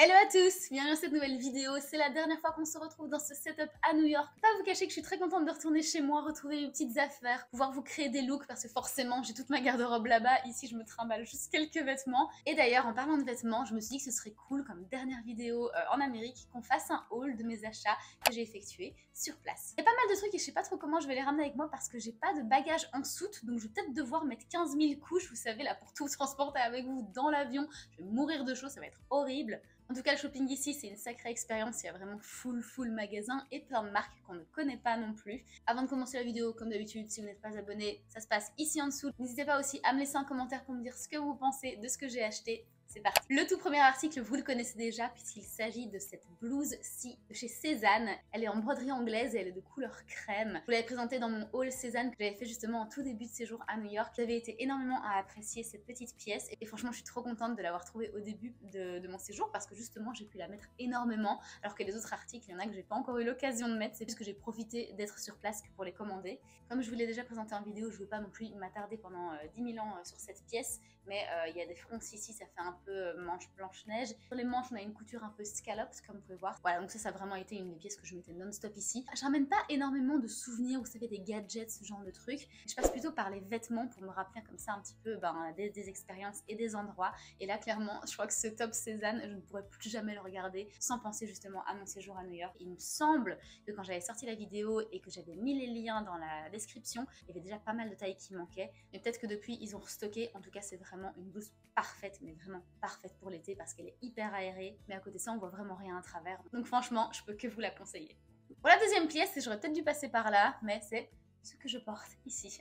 Hello à tous, bienvenue dans cette nouvelle vidéo. C'est la dernière fois qu'on se retrouve dans ce setup à New York. Pas vous cacher que je suis très contente de retourner chez moi, retrouver mes petites affaires, pouvoir vous créer des looks parce que forcément j'ai toute ma garde-robe là-bas. Ici je me trimballe juste quelques vêtements. Et d'ailleurs en parlant de vêtements, je me suis dit que ce serait cool comme dernière vidéo en Amérique qu'on fasse un haul de mes achats que j'ai effectués sur place. Il y a pas mal de trucs et je sais pas trop comment je vais les ramener avec moi parce que j'ai pas de bagages en soute, donc je vais peut-être devoir mettre 15 000 couches, vous savez là, pour tout transporter avec vous dans l'avion. Je vais mourir de chaud, ça va être horrible. En tout cas, le shopping ici, c'est une sacrée expérience. Il y a vraiment full magasin et plein de marques qu'on ne connaît pas non plus. Avant de commencer la vidéo, comme d'habitude, si vous n'êtes pas abonné, ça se passe ici en dessous. N'hésitez pas aussi à me laisser un commentaire pour me dire ce que vous pensez de ce que j'ai acheté. C'est parti. Le tout premier article, vous le connaissez déjà puisqu'il s'agit de cette blouse-ci de chez Cézanne. Elle est en broderie anglaise et elle est de couleur crème. Je vous l'avais présentée dans mon haul Cézanne que j'avais fait justement en tout début de séjour à New York. J'avais été énormément à apprécier cette petite pièce et franchement je suis trop contente de l'avoir trouvée au début de mon séjour parce que justement j'ai pu la mettre énormément alors que les autres articles, il y en a que j'ai pas encore eu l'occasion de mettre. C'est juste que j'ai profité d'être sur place que pour les commander. Comme je vous l'ai déjà présenté en vidéo, je ne veux pas non plus m'attarder pendant 10 000 ans sur cette pièce, mais il y a des fronces ici, ça fait un peu manche blanche-neige. Sur les manches, on a une couture un peu scalloped, comme vous pouvez voir. Voilà, donc ça a vraiment été une des pièces que je mettais non-stop ici. Je ramène pas énormément de souvenirs, vous savez, des gadgets, ce genre de trucs. Je passe plutôt par les vêtements pour me rappeler comme ça un petit peu des expériences et des endroits. Et là, clairement, je crois que ce top Cézanne, je ne pourrais plus jamais le regarder sans penser justement à mon séjour à New York. Il me semble que quand j'avais sorti la vidéo et que j'avais mis les liens dans la description, il y avait déjà pas mal de tailles qui manquaient. Mais peut-être que depuis, ils ont restocké. En tout cas, c'est vraiment une blouse parfaite, mais vraiment parfaite pour l'été parce qu'elle est hyper aérée. Mais à côté de ça, on voit vraiment rien à travers. Donc franchement, je peux que vous la conseiller. Pour la deuxième pièce, j'aurais peut-être dû passer par là, mais c'est ce que je porte ici.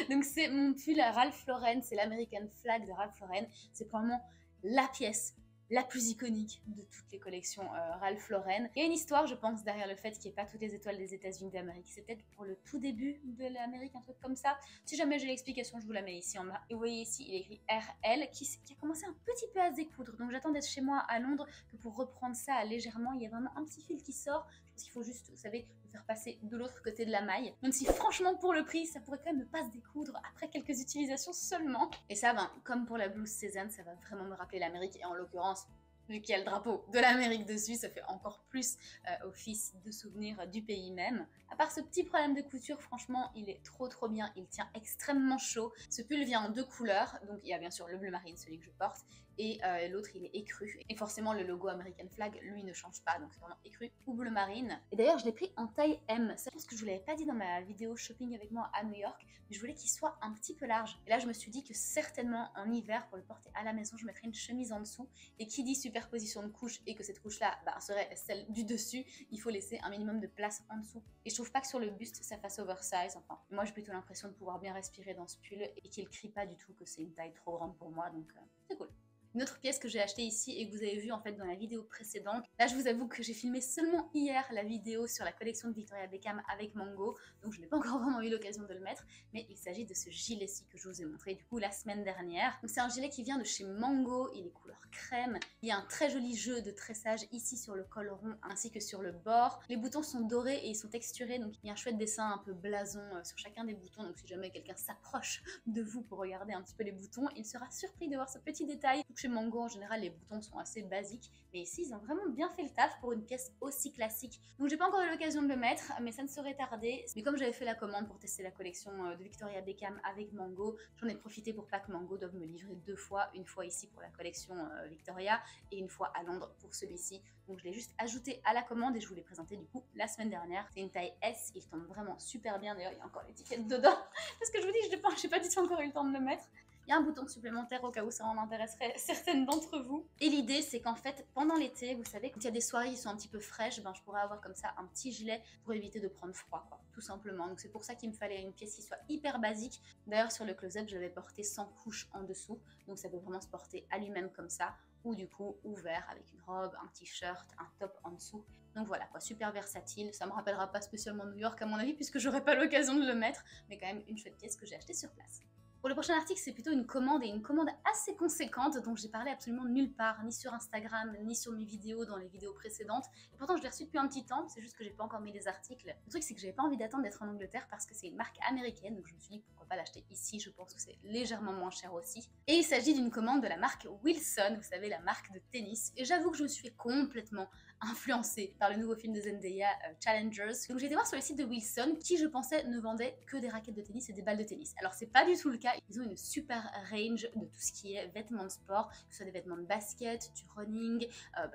Donc c'est mon pull Ralph Lauren, c'est l'American Flag de Ralph Lauren. C'est probablement la pièce la plus iconique de toutes les collections Ralph Lauren. Il y a une histoire, je pense, derrière le fait qu'il n'y ait pas toutes les étoiles des États-Unis d'Amérique. C'est peut-être pour le tout début de l'Amérique, un truc comme ça. Si jamais j'ai l'explication, je vous la mets ici en bas. Et vous voyez ici, il est écrit RL, qui a commencé un petit peu à se découdre. Donc j'attends d'être chez moi à Londres que pour reprendre ça légèrement. Il y a vraiment un petit fil qui sort. Je pense qu'il faut juste, vous savez, le faire passer de l'autre côté de la maille. Même si franchement, pour le prix, ça pourrait quand même ne pas se découdre après quelques utilisations seulement. Et ça, comme pour la blouse Cézanne, ça va vraiment me rappeler l'Amérique. Et en l'occurrence, vu qu'il y a le drapeau de l'Amérique dessus, ça fait encore plus office de souvenir du pays même. À part ce petit problème de couture, franchement, il est trop bien, il tient extrêmement chaud. Ce pull vient en deux couleurs, donc il y a bien sûr le bleu marine, celui que je porte, et l'autre il est écru. Et forcément le logo American Flag, lui, ne change pas, donc c'est vraiment écru ou bleu marine. Et d'ailleurs, je l'ai pris en taille M. Ça, je pense que je vous l'avais pas dit dans ma vidéo shopping avec moi à New York, mais je voulais qu'il soit un petit peu large. Et là, je me suis dit que certainement en hiver, pour le porter à la maison, je mettrais une chemise en dessous. Et qui dit superposition de couches et que cette couche-là serait celle du dessus, il faut laisser un minimum de place en dessous. Et je trouve pas que sur le buste, ça fasse oversize. Enfin, moi, j'ai plutôt l'impression de pouvoir bien respirer dans ce pull et qu'il crie pas du tout que c'est une taille trop grande pour moi, donc c'est cool. Une autre pièce que j'ai achetée ici et que vous avez vu en fait dans la vidéo précédente. Là, je vous avoue que j'ai filmé seulement hier la vidéo sur la collection de Victoria Beckham avec Mango, donc je n'ai pas encore vraiment eu l'occasion de le mettre, mais il s'agit de ce gilet-ci que je vous ai montré du coup la semaine dernière. Donc c'est un gilet qui vient de chez Mango, il est couleur crème. Il y a un très joli jeu de tressage ici sur le col rond ainsi que sur le bord. Les boutons sont dorés et ils sont texturés, donc il y a un chouette dessin un peu blason sur chacun des boutons, donc si jamais quelqu'un s'approche de vous pour regarder un petit peu les boutons, il sera surpris de voir ce petit détail. Chez Mango, en général, les boutons sont assez basiques, mais ici, ils ont vraiment bien fait le taf pour une pièce aussi classique. Donc, j'ai pas encore eu l'occasion de le mettre, mais ça ne saurait tarder. Mais comme j'avais fait la commande pour tester la collection de Victoria Beckham avec Mango, j'en ai profité pour pas que Mango doive me livrer deux fois, une fois ici pour la collection Victoria et une fois à Londres pour celui-ci. Donc, je l'ai juste ajouté à la commande et je vous l'ai présenté du coup la semaine dernière. C'est une taille S, il tombe vraiment super bien. D'ailleurs, il y a encore l'étiquette dedans. Parce que je vous dis, j'ai pas du tout encore eu le temps de le mettre. Il y a un bouton supplémentaire au cas où ça en intéresserait certaines d'entre vous. Et l'idée, c'est qu'en fait, pendant l'été, vous savez, quand il y a des soirées qui sont un petit peu fraîches, je pourrais avoir comme ça un petit gilet pour éviter de prendre froid, quoi, tout simplement. Donc c'est pour ça qu'il me fallait une pièce qui soit hyper basique. D'ailleurs, sur le close-up, je l'avais porté sans couche en dessous, donc ça peut vraiment se porter à lui-même comme ça, ou du coup ouvert avec une robe, un t-shirt, un top en dessous. Donc voilà quoi, super versatile. Ça me rappellera pas spécialement New York à mon avis, puisque j'aurai pas l'occasion de le mettre, mais quand même une chouette pièce que j'ai achetée sur place. Pour le prochain article, c'est plutôt une commande et une commande assez conséquente dont j'ai parlé absolument nulle part, ni sur Instagram, ni sur mes vidéos dans les vidéos précédentes. Et pourtant, je l'ai reçu depuis un petit temps, c'est juste que j'ai pas encore mis les articles. Le truc, c'est que j'avais pas envie d'attendre d'être en Angleterre parce que c'est une marque américaine, donc je me suis dit pourquoi pas l'acheter ici, je pense que c'est légèrement moins cher aussi. Et il s'agit d'une commande de la marque Wilson, vous savez, la marque de tennis. Et j'avoue que je me suis fait complètement influencée par le nouveau film de Zendaya, Challengers. Donc j'ai été voir sur le site de Wilson qui, je pensais, ne vendait que des raquettes de tennis et des balles de tennis. Alors c'est pas du tout le cas, ils ont une super range de tout ce qui est vêtements de sport, que ce soit des vêtements de basket, du running,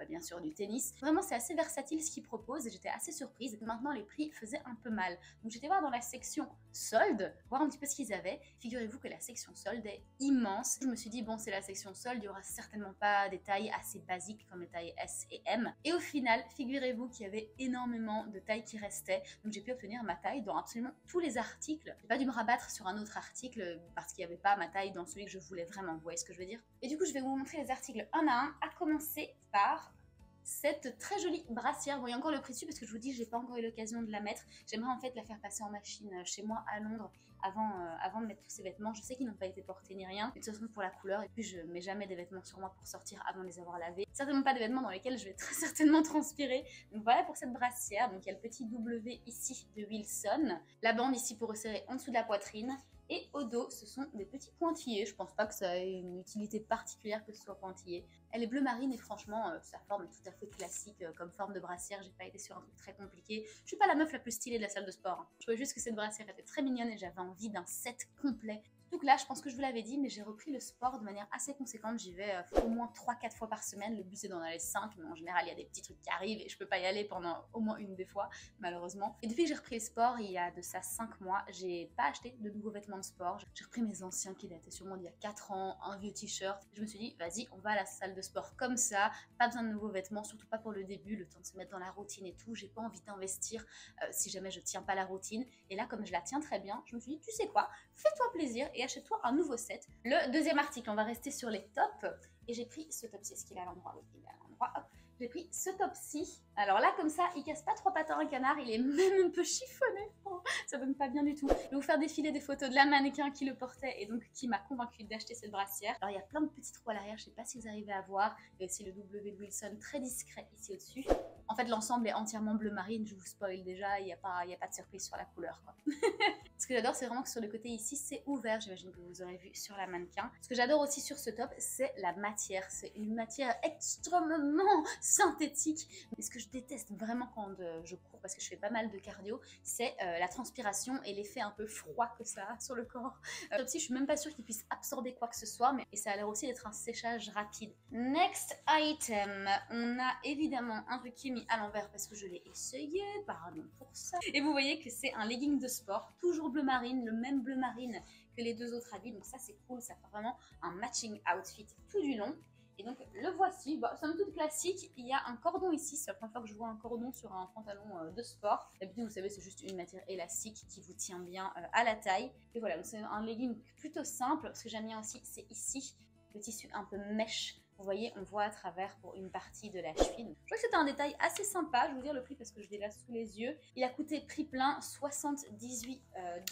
bien sûr du tennis. Vraiment c'est assez versatile ce qu'ils proposent et j'étais assez surprise. Maintenant les prix faisaient un peu mal. Donc j'étais voir dans la section solde, voir un petit peu ce qu'ils avaient. Figurez-vous que la section solde est immense. Je me suis dit bon c'est la section solde, il y aura certainement pas des tailles assez basiques comme les tailles S et M. Et au final, figurez-vous qu'il y avait énormément de tailles qui restaient. Donc j'ai pu obtenir ma taille dans absolument tous les articles. J'ai pas dû me rabattre sur un autre article parce qu'il n'y avait pas ma taille dans celui que je voulais vraiment. Vous voyez ce que je veux dire? Et du coup, je vais vous montrer les articles un à un, à commencer par cette très jolie brassière. Vous voyez encore le prix dessus parce que je vous dis, j'ai pas encore eu l'occasion de la mettre. J'aimerais en fait la faire passer en machine chez moi à Londres avant de mettre tous ces vêtements. Je sais qu'ils n'ont pas été portés ni rien, mais de toute façon pour la couleur. Et puis je mets jamais des vêtements sur moi pour sortir avant de les avoir lavés. Certainement pas des vêtements dans lesquels je vais très certainement transpirer. Donc voilà pour cette brassière. Donc il y a le petit W ici de Wilson, la bande ici pour resserrer en dessous de la poitrine. Et au dos, ce sont des petits pointillés. Je pense pas que ça ait une utilité particulière que ce soit pointillé. Elle est bleu marine et franchement, sa forme est tout à fait classique comme forme de brassière. J'ai pas été sur un truc très compliqué. Je suis pas la meuf la plus stylée de la salle de sport. Hein. Je trouvais juste que cette brassière était très mignonne et j'avais envie d'un set complet. Donc là, je pense que je vous l'avais dit, mais j'ai repris le sport de manière assez conséquente. J'y vais au moins 3-4 fois par semaine. Le but, c'est d'en aller 5, mais en général, il y a des petits trucs qui arrivent et je peux pas y aller pendant au moins une des fois, malheureusement. Et depuis que j'ai repris le sport, il y a de ça 5 mois, j'ai pas acheté de nouveaux vêtements de sport. J'ai repris mes anciens qui dataient sûrement d'il y a 4 ans, un vieux t-shirt. Je me suis dit, vas-y, on va à la salle de sport comme ça. Pas besoin de nouveaux vêtements, surtout pas pour le début, le temps de se mettre dans la routine et tout. J'ai pas envie d'investir si jamais je tiens pas la routine. Et là, comme je la tiens très bien, je me suis dit, tu sais quoi, fais-toi plaisir et achète-toi un nouveau set. Le deuxième article, on va rester sur les tops. Et j'ai pris ce top-ci. Est-ce qu'il est à l'endroit? Oui, il est à l'endroit. Hop. J'ai pris ce top-ci. Alors là, comme ça, il casse pas trois pattes à un canard. Il est même un peu chiffonné. Oh, ça donne pas bien du tout. Je vais vous faire défiler des photos de la mannequin qui le portait et donc qui m'a convaincue d'acheter cette brassière. Alors il y a plein de petits trous à l'arrière. Je sais pas si vous arrivez à voir. Il y a aussi le W de Wilson très discret ici au-dessus. En fait, l'ensemble est entièrement bleu marine. Je vous spoil déjà. Il y a pas de surprise sur la couleur, quoi. Ce que j'adore, c'est vraiment que sur le côté ici, c'est ouvert. J'imagine que vous aurez vu sur la mannequin. Ce que j'adore aussi sur ce top, c'est la matière. C'est une matière extrêmement synthétique. Mais ce que je déteste vraiment quand je cours, parce que je fais pas mal de cardio, c'est la transpiration et l'effet un peu froid que ça a sur le corps. Ce top-ci, je suis même pas sûre qu'il puisse absorber quoi que ce soit, mais et ça a l'air aussi d'être un séchage rapide. Next item, on a évidemment un truc qui est mis à l'envers parce que je l'ai essayé, pardon pour ça. Et vous voyez que c'est un legging de sport, toujours bleu marine, le même bleu marine que les deux autres habits, donc ça c'est cool, ça fait vraiment un matching outfit tout du long. Et donc le voici, somme toute classique, il y a un cordon ici, c'est la première fois que je vois un cordon sur un pantalon de sport. D'habitude vous savez c'est juste une matière élastique qui vous tient bien à la taille. Et voilà, donc c'est un legging plutôt simple, ce que j'aime bien aussi c'est ici, le tissu un peu mèche. Vous voyez, on voit à travers pour une partie de la cheville. Je trouve que c'était un détail assez sympa. Je vais vous dire le prix parce que je l'ai là sous les yeux. Il a coûté prix plein 78 $.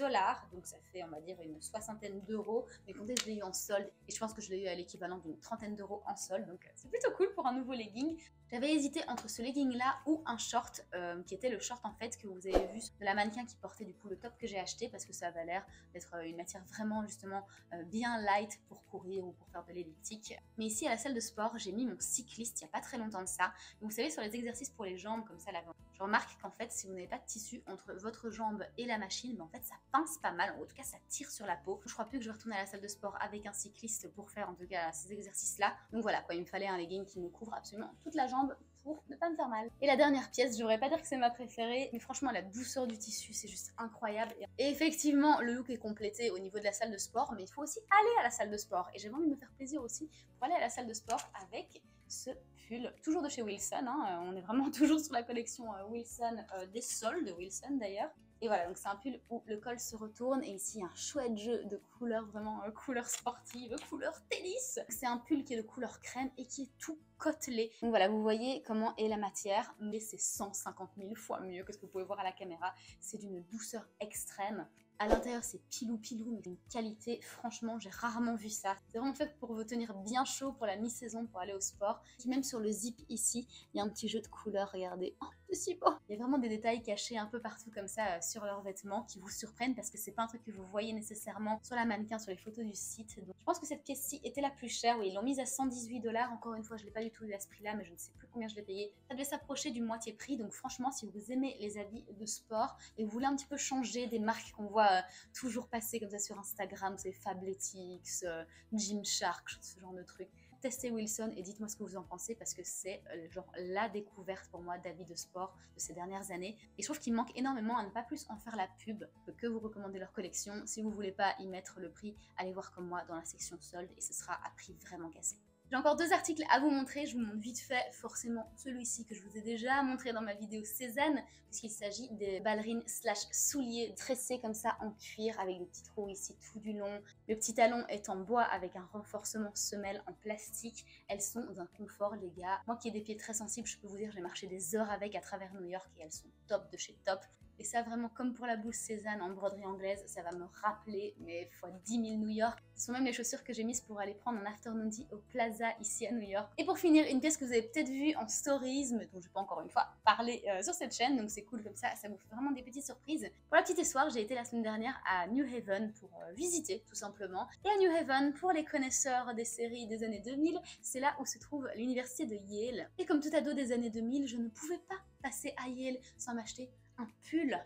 Donc ça fait, on va dire, une soixantaine d'euros. Mais comptez, je l'ai eu en solde. Et je pense que je l'ai eu à l'équivalent d'une trentaine d'euros en solde. Donc c'est plutôt cool pour un nouveau legging. J'avais hésité entre ce legging là ou un short qui était le short en fait que vous avez vu de la mannequin qui portait du coup le top que j'ai acheté parce que ça avait l'air d'être une matière vraiment justement bien light pour courir ou pour faire de l'elliptique. Mais ici à la salle de sport, j'ai mis mon cycliste il n'y a pas très longtemps de ça. Donc, vous savez sur les exercices pour les jambes comme ça l'avant, je remarque qu'en fait si vous n'avez pas de tissu entre votre jambe et la machine, en fait ça pince pas mal, en tout cas ça tire sur la peau. Je crois plus que je vais retourner à la salle de sport avec un cycliste pour faire en tout cas ces exercices là. Donc voilà quoi, il me fallait un legging qui me couvre absolument toute la jambe pour ne pas me faire mal. Et la dernière pièce, je devrais pas dire que c'est ma préférée, mais franchement la douceur du tissu c'est juste incroyable. Et effectivement le look est complété au niveau de la salle de sport, mais il faut aussi aller à la salle de sport. Et j'avais envie de me faire plaisir aussi pour aller à la salle de sport avec ce pull, toujours de chez Wilson, hein. On est vraiment toujours sur la collection Wilson, des soldes Wilson d'ailleurs. Et voilà, donc c'est un pull où le col se retourne et ici il y a un chouette jeu de couleurs, vraiment couleur sportive, couleur tennis. C'est un pull qui est de couleur crème et qui est tout côtelé. Donc voilà, vous voyez comment est la matière, mais c'est 150 000 fois mieux que ce que vous pouvez voir à la caméra. C'est d'une douceur extrême. À l'intérieur, c'est pilou mais d'une qualité, franchement, j'ai rarement vu ça. C'est vraiment fait pour vous tenir bien chaud pour la mi-saison, pour aller au sport. Et même sur le zip ici, il y a un petit jeu de couleurs, regardez. Oh, c'est si beau! Il y a vraiment des détails cachés un peu partout comme ça sur leurs vêtements qui vous surprennent parce que c'est pas un truc que vous voyez nécessairement sur la mannequin, sur les photos du site. Donc, je pense que cette pièce-ci était la plus chère. Oui, ils l'ont mise à 118 $. Encore une fois, je l'ai pas du tout vu à ce prix-là, mais je ne sais plus combien je l'ai payé. Ça devait s'approcher du moitié prix. Donc franchement, si vous aimez les habits de sport et vous voulez un petit peu changer des marques qu'on voit toujours passer comme ça sur Instagram, c'est Fabletics, Gymshark, ce genre de trucs. Testez Wilson et dites-moi ce que vous en pensez parce que c'est genre la découverte pour moi d'habits de sport de ces dernières années. Et je trouve qu'il manque énormément à ne pas plus en faire la pub que vous recommander leur collection. Si vous voulez pas y mettre le prix, allez voir comme moi dans la section solde et ce sera à prix vraiment cassé. J'ai encore 2 articles à vous montrer, je vous montre vite fait forcément celui-ci que je vous ai déjà montré dans ma vidéo Cézanne, puisqu'il s'agit des ballerines slash souliers tressés comme ça en cuir avec des petits trous ici tout du long. Le petit talon est en bois avec un renforcement semelle en plastique. Elles sont d'un confort les gars. Moi qui ai des pieds très sensibles, je peux vous dire j'ai marché des heures avec à travers New York et elles sont top de chez top. Et ça vraiment comme pour la blouse Cézanne en broderie anglaise, ça va me rappeler mais fois 10 000 New York. Ce sont même les chaussures que j'ai mises pour aller prendre un afternoon tea au Plaza ici à New York. Et pour finir, une pièce que vous avez peut-être vue en stories, mais dont je peux encore une fois parler sur cette chaîne, donc c'est cool comme ça vous fait vraiment des petites surprises. Pour la petite histoire, j'ai été la semaine dernière à New Haven pour visiter tout simplement. Et à New Haven, pour les connaisseurs des séries des années 2000, c'est là où se trouve l'université de Yale. Et comme tout ado des années 2000, je ne pouvais pas passer à Yale sans m'acheter un pull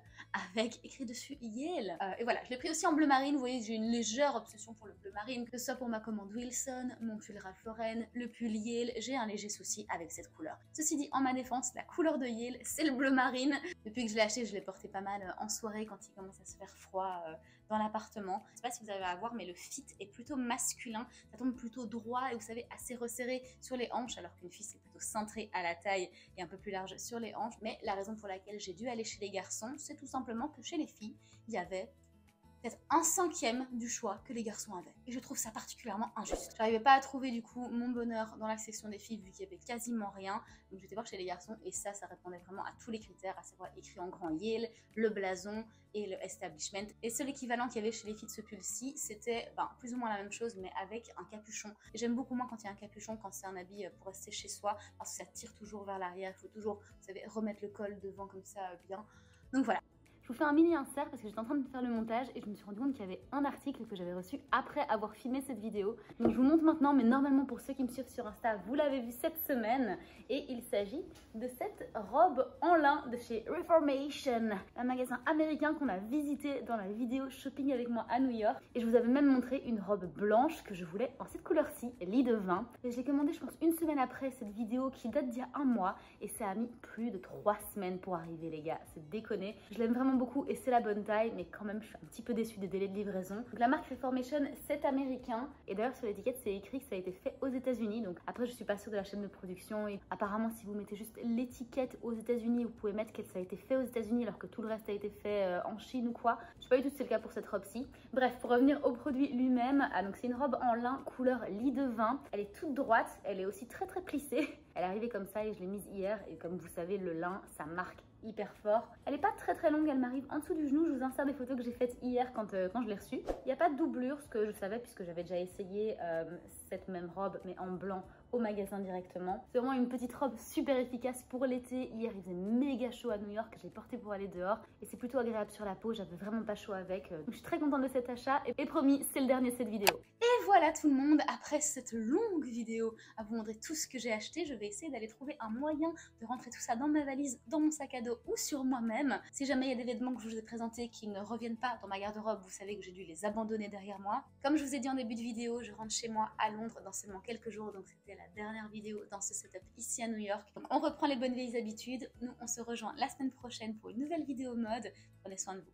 avec écrit dessus Yale. Et voilà, je l'ai pris aussi en bleu marine. Vous voyez, j'ai une légère obsession pour le bleu marine, que ce soit pour ma commande Wilson, mon pull Ralph Lauren, le pull Yale, j'ai un léger souci avec cette couleur. Ceci dit, en ma défense, la couleur de Yale, c'est le bleu marine. Depuis que je l'ai acheté, je l'ai porté pas mal en soirée quand il commence à se faire froid dans l'appartement. Je sais pas si vous avez à voir, mais le fit est plutôt masculin. Ça tombe plutôt droit et vous savez, assez resserré sur les hanches, alors qu'une fille, c'est plutôt cintré à la taille et un peu plus large sur les hanches. Mais la raison pour laquelle j'ai dû aller chez les garçons, c'est tout simplement que chez les filles, il y avait peut-être 1/5 du choix que les garçons avaient. Et je trouve ça particulièrement injuste. J'arrivais pas à trouver du coup mon bonheur dans la section des filles vu qu'il y avait quasiment rien. Donc j'étais voir chez les garçons et ça répondait vraiment à tous les critères, à savoir écrit en grand Yale, le blason et le establishment. Et seul équivalent qu'il y avait chez les filles de ce pull-ci, c'était plus ou moins la même chose mais avec un capuchon. Et j'aime beaucoup moins quand il y a un capuchon, quand c'est un habit pour rester chez soi, parce que ça tire toujours vers l'arrière. Il faut toujours, vous savez, remettre le col devant comme ça bien. Donc voilà. Je vous fais un mini insert parce que j'étais en train de faire le montage et je me suis rendu compte qu'il y avait un article que j'avais reçu après avoir filmé cette vidéo. Donc je vous montre maintenant, mais normalement pour ceux qui me suivent sur Insta, vous l'avez vu cette semaine. Et il s'agit de cette robe en lin de chez Reformation, un magasin américain qu'on a visité dans la vidéo shopping avec moi à New York. Et je vous avais même montré une robe blanche que je voulais en cette couleur-ci, lit de vin. Et je l'ai commandée je pense une semaine après cette vidéo qui date d'il y a un mois. Et ça a mis plus de 3 semaines pour arriver les gars, c'est déconné. Je l'aime vraiment beaucoup et c'est la bonne taille, mais quand même je suis un petit peu déçue des délais de livraison. Donc la marque Reformation, c'est américain et d'ailleurs sur l'étiquette c'est écrit que ça a été fait aux États-Unis. Donc après je suis pas sûre de la chaîne de production et apparemment si vous mettez juste l'étiquette aux États-Unis, vous pouvez mettre que ça a été fait aux États-Unis alors que tout le reste a été fait en Chine ou quoi. Je sais pas du tout si c'est le cas pour cette robe-ci. Bref, pour revenir au produit lui-même, donc c'est une robe en lin couleur lit de vin. Elle est toute droite, elle est aussi très plissée. Elle est arrivée comme ça et je l'ai mise hier et comme vous savez le lin ça marque hyper fort. Elle est pas très longue, elle m'arrive en dessous du genou. Je vous insère des photos que j'ai faites hier quand je l'ai reçue. Il n'y a pas de doublure, ce que je savais puisque j'avais déjà essayé cette même robe mais en blanc au magasin directement. C'est vraiment une petite robe super efficace pour l'été. Hier il faisait méga chaud à New York, je l'ai portée pour aller dehors et c'est plutôt agréable sur la peau, j'avais vraiment pas chaud avec. Donc je suis très contente de cet achat et promis c'est le dernier de cette vidéo. Et voilà tout le monde, après cette longue vidéo à vous montrer tout ce que j'ai acheté, je vais essayer d'aller trouver un moyen de rentrer tout ça dans ma valise, dans mon sac à dos ou sur moi-même. Si jamais il y a des vêtements que je vous ai présentés qui ne reviennent pas dans ma garde-robe, vous savez que j'ai dû les abandonner derrière moi. Comme je vous ai dit en début de vidéo, je rentre chez moi à Londres dans seulement quelques jours, donc c'était la dernière vidéo dans ce setup ici à New York. Donc on reprend les bonnes vieilles habitudes, nous on se rejoint la semaine prochaine pour une nouvelle vidéo mode. Prenez soin de vous.